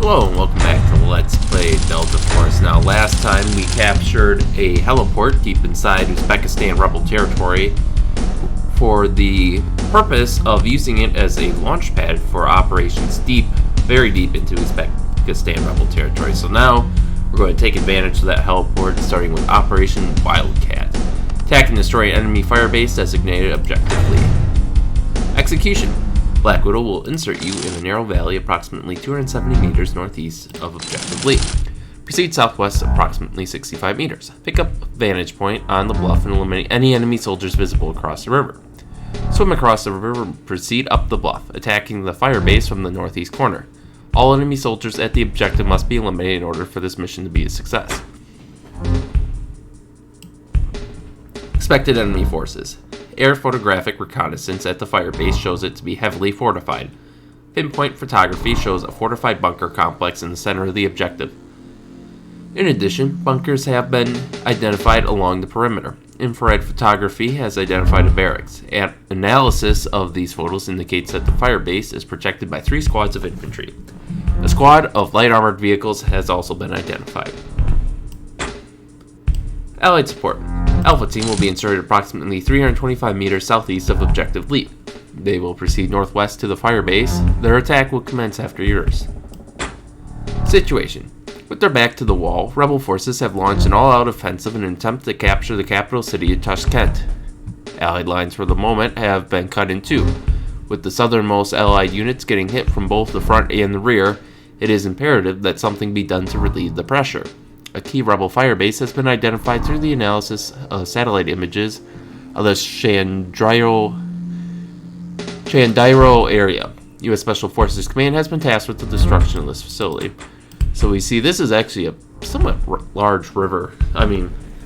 Hello and welcome back to Let's Play Delta Force. Now, last time we captured a heliport deep inside Uzbekistan rebel territory for the purpose of using it as a launch pad for operations very deep into Uzbekistan rebel territory. So now we're going to take advantage of that heliport, starting with Operation Wildcat. Attack and destroy enemy Firebase designated objectively. Execution. Black Widow will insert you in a narrow valley approximately 270 meters northeast of Objective Lee. Proceed southwest approximately 65 meters. Pick up vantage point on the bluff and eliminate any enemy soldiers visible across the river. Swim across the river and proceed up the bluff, attacking the fire base from the northeast corner. All enemy soldiers at the objective must be eliminated in order for this mission to be a success. Expected enemy forces. Air photographic reconnaissance at the fire base shows it to be heavily fortified. Pinpoint photography shows a fortified bunker complex in the center of the objective. In addition, bunkers have been identified along the perimeter. Infrared photography has identified a barracks. Analysis of these photos indicates that the fire base is protected by 3 squads of infantry. A squad of light armored vehicles has also been identified. Allied support. Alpha Team will be inserted approximately 325 meters southeast of Objective Lee. They will proceed northwest to the fire base. Their attack will commence after yours. Situation. With their back to the wall, rebel forces have launched an all-out offensive in an attempt to capture the capital city of Tashkent. Allied lines for the moment have been cut in two. With the southernmost Allied units getting hit from both the front and the rear, it is imperative that something be done to relieve the pressure. A key rebel firebase has been identified through the analysis of satellite images of the Chandairo area. U.S. Special Forces Command has been tasked with the destruction of this facility. So we see this is actually a somewhat large river,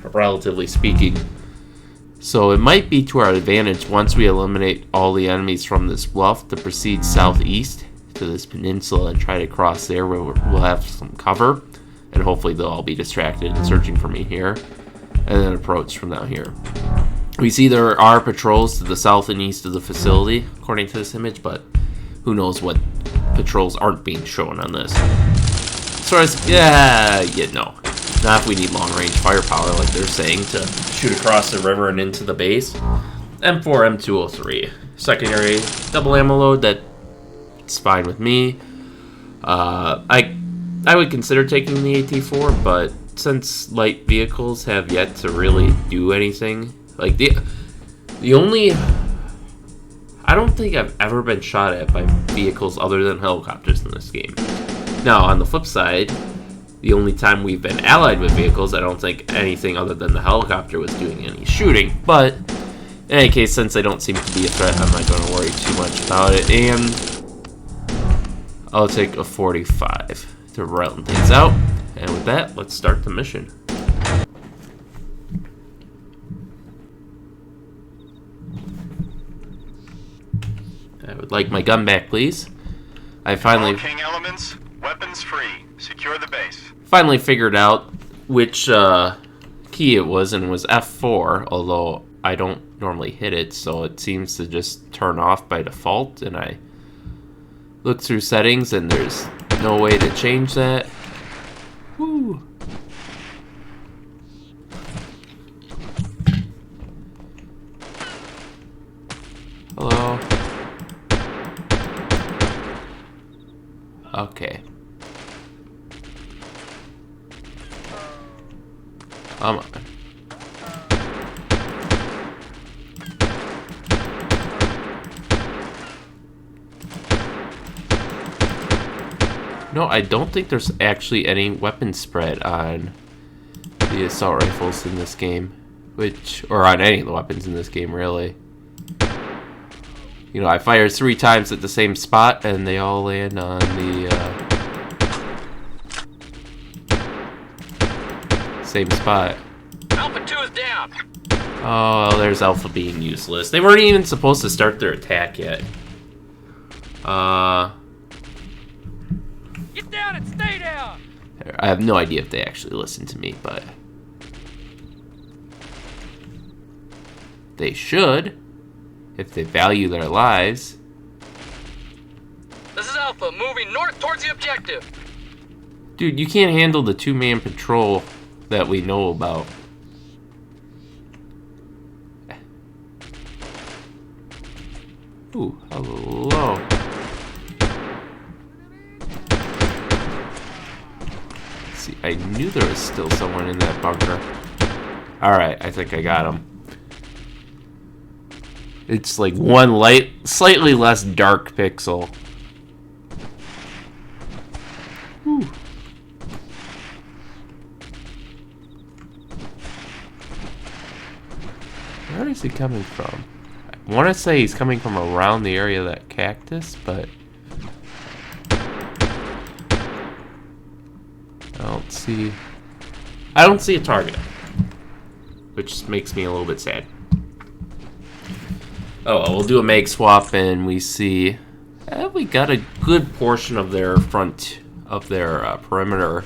relatively speaking. So it might be to our advantage once we eliminate all the enemies from this bluff to proceed southeast to this peninsula and try to cross there where we'll have some cover. And hopefully they'll all be distracted and searching for me here. And then approach from down here. We see there are patrols to the south and east of the facility, according to this image, but who knows what patrols aren't being shown on this. So not if we need long-range firepower like they're saying to shoot across the river and into the base. M4, M203. Secondary double ammo load, that's fine with me. I would consider taking the AT-4, but since light vehicles have yet to really do anything, like the only, I don't think I've ever been shot at by vehicles other than helicopters in this game. Now, on the flip side, the only time we've been allied with vehicles, I don't think anything other than the helicopter was doing any shooting, but in any case, since they don't seem to be a threat, I'm not going to worry too much about it, and I'll take a 45. To round things out, and with that, let's start the mission. I would like my gun back, please. I finally King elements, weapons free. Secure the base. Finally figured out which key it was, and it was F4, although I don't normally hit it, so it seems to just turn off by default, and I look through settings and there's no way to change that. Woo. Hello. Okay. Come on. No, I don't think there's actually any weapon spread on the assault rifles in this game, or on any of the weapons in this game, really. You know, I fired 3 times at the same spot, and they all land on the same spot. Alpha 2 is down. Oh, there's Alpha being useless. They weren't even supposed to start their attack yet. Get down and stay down. I have no idea if they actually listen to me, but they should, if they value their lives. This is Alpha, moving north towards the objective. Dude, you can't handle the two-man patrol that we know about. Ooh, hello. Let's see, I knew there was still someone in that bunker. Alright, I think I got him. It's like one slightly less dark pixel. Whew. Where is he coming from? I want to say he's coming from around the area of that cactus, but I don't see a target, which makes me a little bit sad. Oh, well, we'll do a mag swap, and we see we got a good portion of their front of their perimeter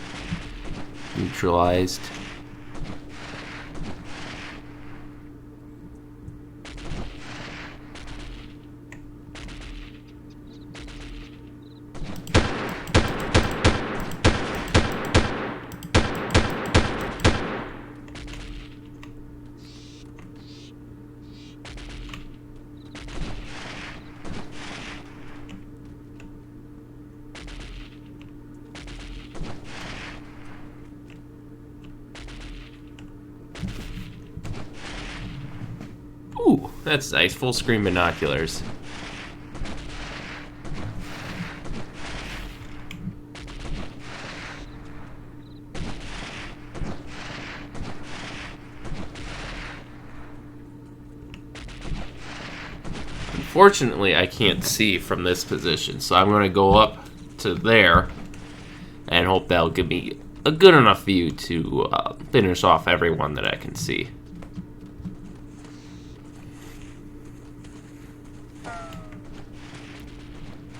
neutralized. Ooh, that's nice. Full screen binoculars. Unfortunately, I can't see from this position, so I'm going to go up to there and hope that'll give me a good enough view to finish off everyone that I can see.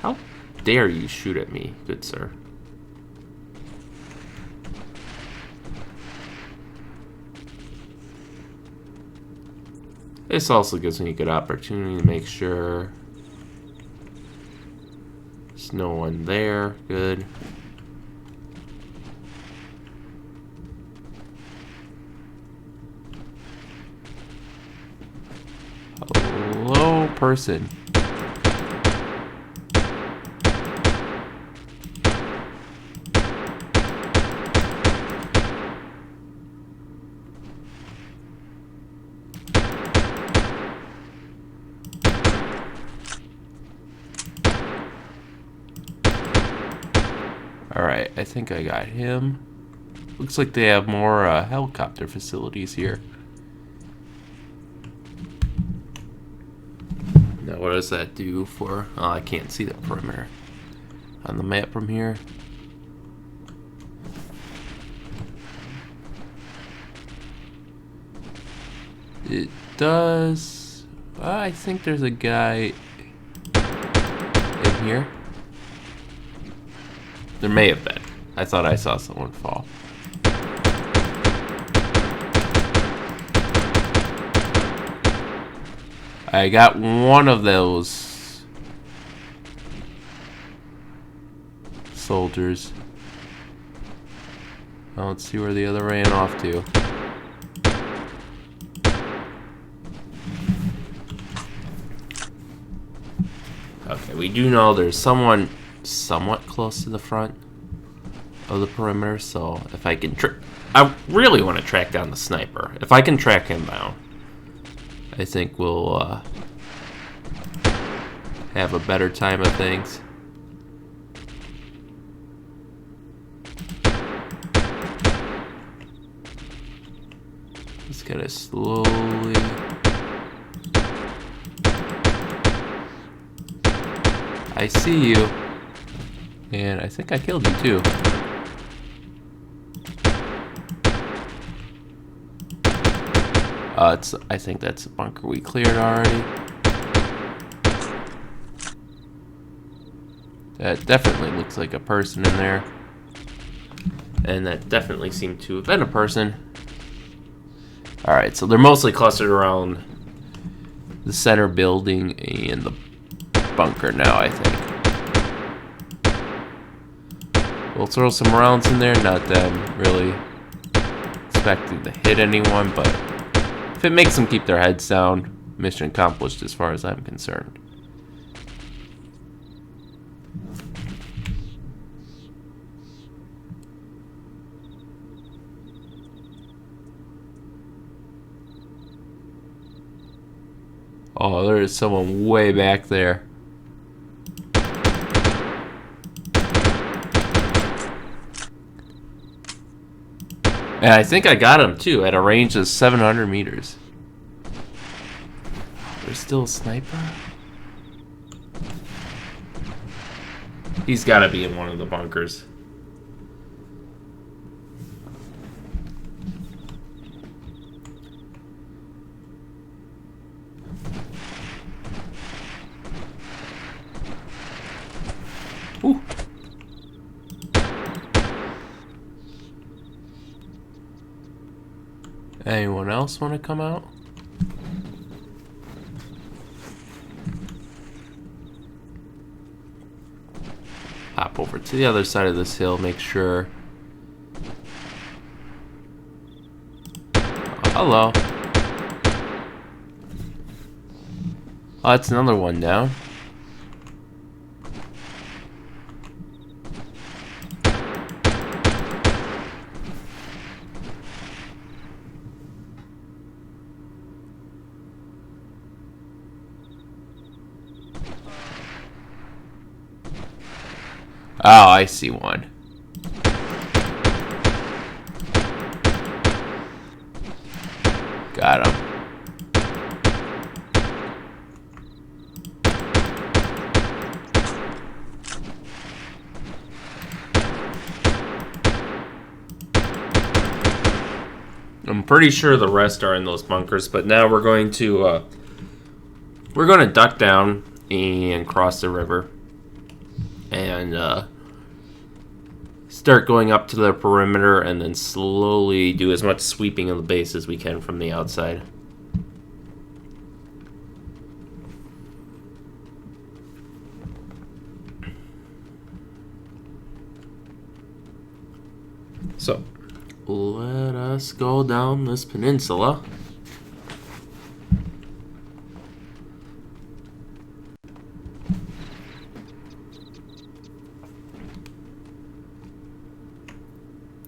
How dare you shoot at me, good sir? This also gives me a good opportunity to make sure there's no one there. Good. Hello, person. Alright, I think I got him. Looks like they have more helicopter facilities here. Now what does that do for... Oh, I can't see the perimeter on the map from here. It does... I think there's a guy in here. There may have been. I thought I saw someone fall. I got one of those soldiers. Now let's see where the other ran off to. Okay, we do know there's someone somewhat close to the front of the perimeter, so if I can I really want to track down the sniper. If I can track him down, I think we'll have a better time of things. Just gotta slowly... I see you. And I think I killed you too. I think that's a bunker we cleared already. That definitely looks like a person in there. And that definitely seemed to have been a person. Alright, so they're mostly clustered around the center building and the bunker now, I think. We'll throw some rounds in there. Not that I'm really expecting to hit anyone, but if it makes them keep their heads down, mission accomplished as far as I'm concerned. Oh, there is someone way back there. And I think I got him too at a range of 700 meters. There's still a sniper? He's gotta be in one of the bunkers. Ooh. Anyone else want to come out? Hop over to the other side of this hill, make sure. Hello. Oh, that's another one down. Oh, I see one. Got him. I'm pretty sure the rest are in those bunkers, but now we're going to duck down and cross the river and start going up to the perimeter and then slowly do as much sweeping of the base as we can from the outside. So, let us go down this peninsula.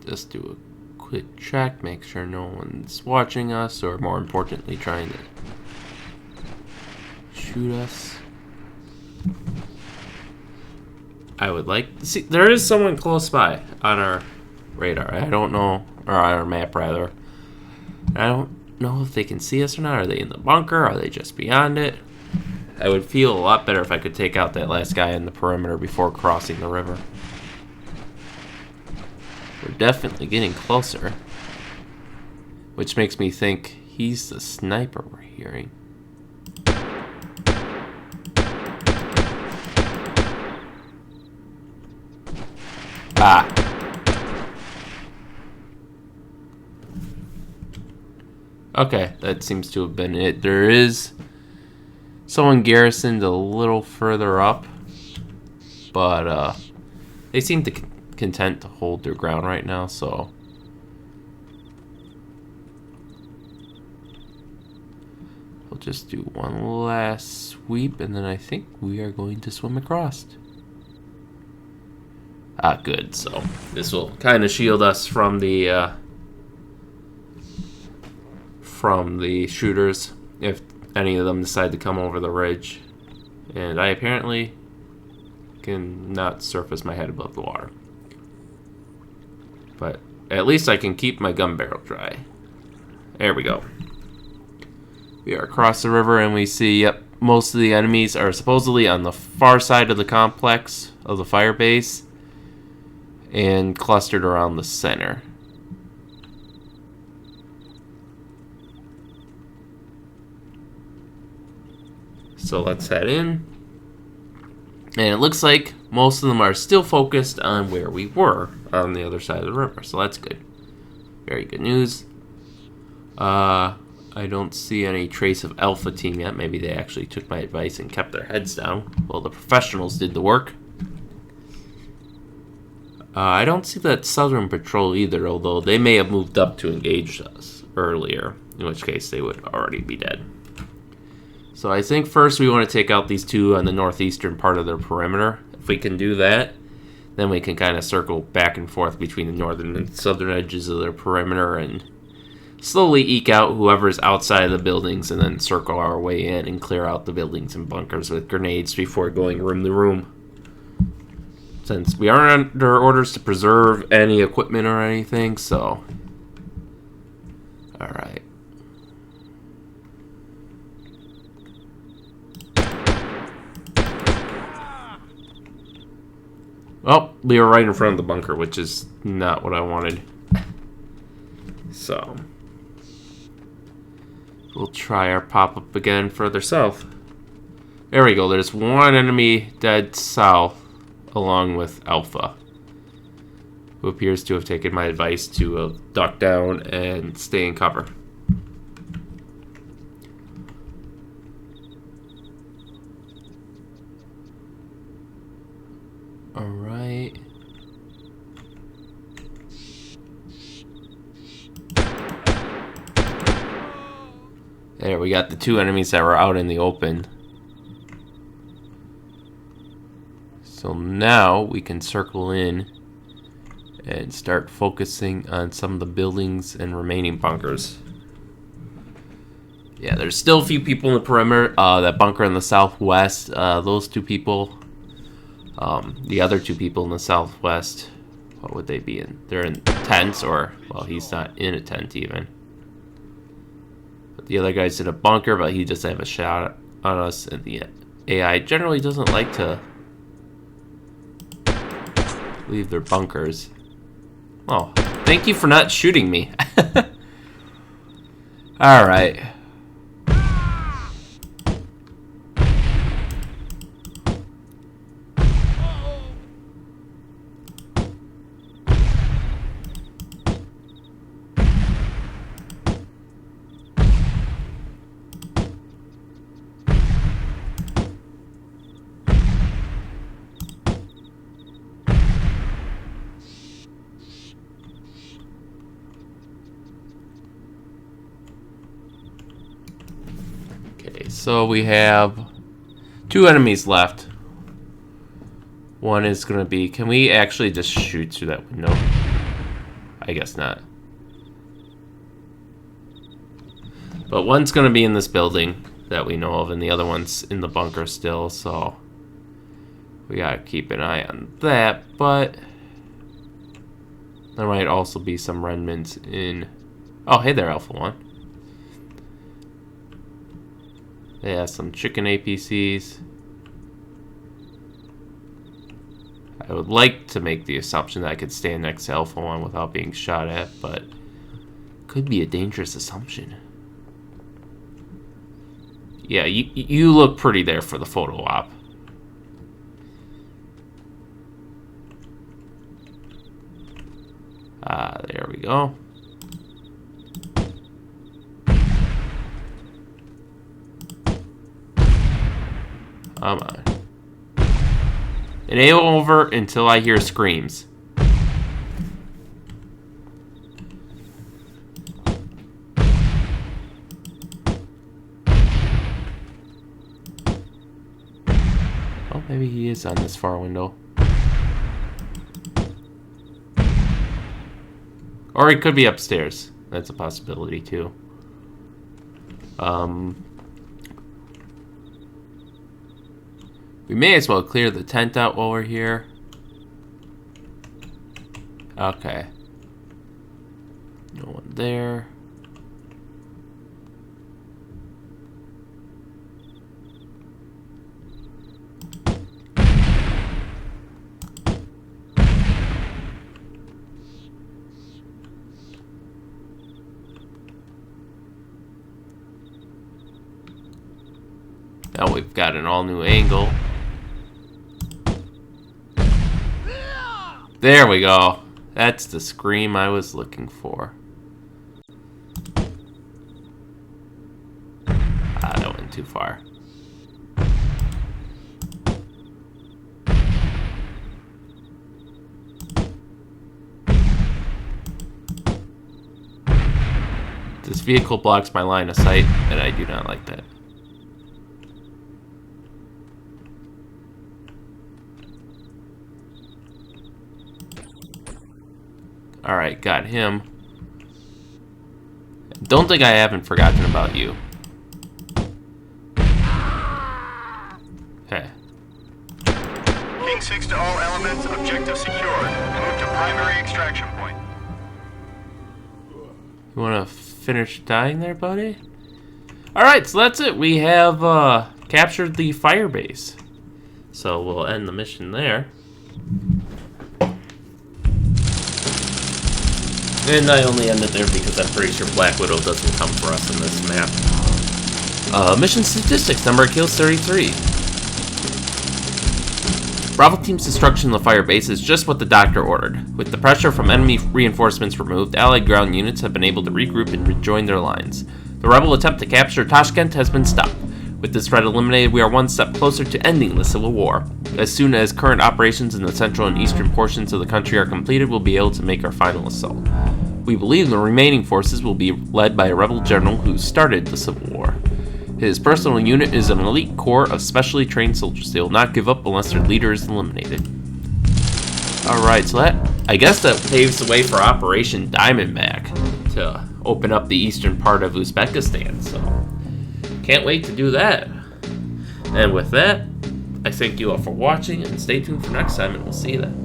Just do a quick check, make sure no one's watching us, or more importantly, trying to shoot us. I would like to see, there is someone close by on our radar. I don't know, or on our map rather. I don't know if they can see us or not. Are they in the bunker? Are they just beyond it? I would feel a lot better if I could take out that last guy in the perimeter before crossing the river. We're definitely getting closer, which makes me think he's the sniper we're hearing. Ah. Okay, that seems to have been it. There is someone garrisoned a little further up, but they seem to content to hold their ground right now, so we'll just do one last sweep and then I think we are going to swim across. Ah, good. So this will kind of shield us from the shooters if any of them decide to come over the ridge, and I apparently can not surface my head above the water. But at least I can keep my gun barrel dry. There we go. We are across the river and we see, yep, most of the enemies are supposedly on the far side of the complex of the Firebase and clustered around the center. So let's head in. And it looks like most of them are still focused on where we were on the other side of the river. So that's good. Very good news. I don't see any trace of Alpha Team yet. Maybe they actually took my advice and kept their heads down. Well, the professionals did the work. I don't see that southern patrol either, although they may have moved up to engage us earlier, in which case they would already be dead. So I think first we want to take out these two on the northeastern part of their perimeter. If we can do that, then we can kind of circle back and forth between the northern and southern edges of their perimeter and slowly eke out whoever's outside of the buildings and then circle our way in and clear out the buildings and bunkers with grenades before going room to room. Since we aren't under orders to preserve any equipment or anything, so... Alright. Oh, we were right in front of the bunker, which is not what I wanted. So... We'll try our pop-up again further south. There we go, there's one enemy dead south, along with Alpha, who appears to have taken my advice to duck down and stay in cover. Alright. There, we got the two enemies that were out in the open. So now we can circle in and start focusing on some of the buildings and remaining bunkers. Yeah, there's still a few people in the perimeter. That bunker in the southwest, those two people. The other two people in the southwest, what would they be in? They're in tents, or, well, he's not in a tent even. But the other guy's in a bunker, but he doesn't have a shot on us, and the AI generally doesn't like to leave their bunkers. Oh, thank you for not shooting me. Alright. So we have two enemies left. One is going to be... Can we actually just shoot through that window? I guess not. But one's going to be in this building that we know of, and the other one's in the bunker still, so... We gotta keep an eye on that, but... There might also be some remnants in... Oh, hey there, Alpha 1. Yeah, some chicken APCs. I would like to make the assumption that I could stand next to Alpha 1 without being shot at, but could be a dangerous assumption. Yeah, you look pretty there for the photo op. There we go. Come on. It ain't over until I hear screams. Oh, maybe he is on this far window. Or he could be upstairs. That's a possibility too. We may as well clear the tent out while we're here. Okay. No one there. Now we've got an all-new angle. There we go. That's the scream I was looking for. Ah, that went too far. vehicle blocks my line of sight, and I do not like that. Alright, got him. Don't think I haven't forgotten about you. Okay. King 6 to all elements, objective secured. Move to primary extraction point. You wanna finish dying there, buddy? Alright, so that's it. We have captured the Firebase. So we'll end the mission there. And I only end it there because I'm pretty sure Black Widow doesn't come for us in this map. Mission statistics, number of kills 33. Bravo Team's destruction of the Firebase is just what the Doctor ordered. With the pressure from enemy reinforcements removed, Allied ground units have been able to regroup and rejoin their lines. The rebel attempt to capture Tashkent has been stopped. With this threat eliminated, we are one step closer to ending the Civil War. As soon as current operations in the central and eastern portions of the country are completed, we'll be able to make our final assault. We believe the remaining forces will be led by a rebel general who started the Civil War. His personal unit is an elite corps of specially trained soldiers. They will not give up unless their leader is eliminated. Alright, so I guess that paves the way for Operation Diamondback to open up the eastern part of Uzbekistan, so can't wait to do that. And with that, I thank you all for watching, and stay tuned for next time, and we'll see you then.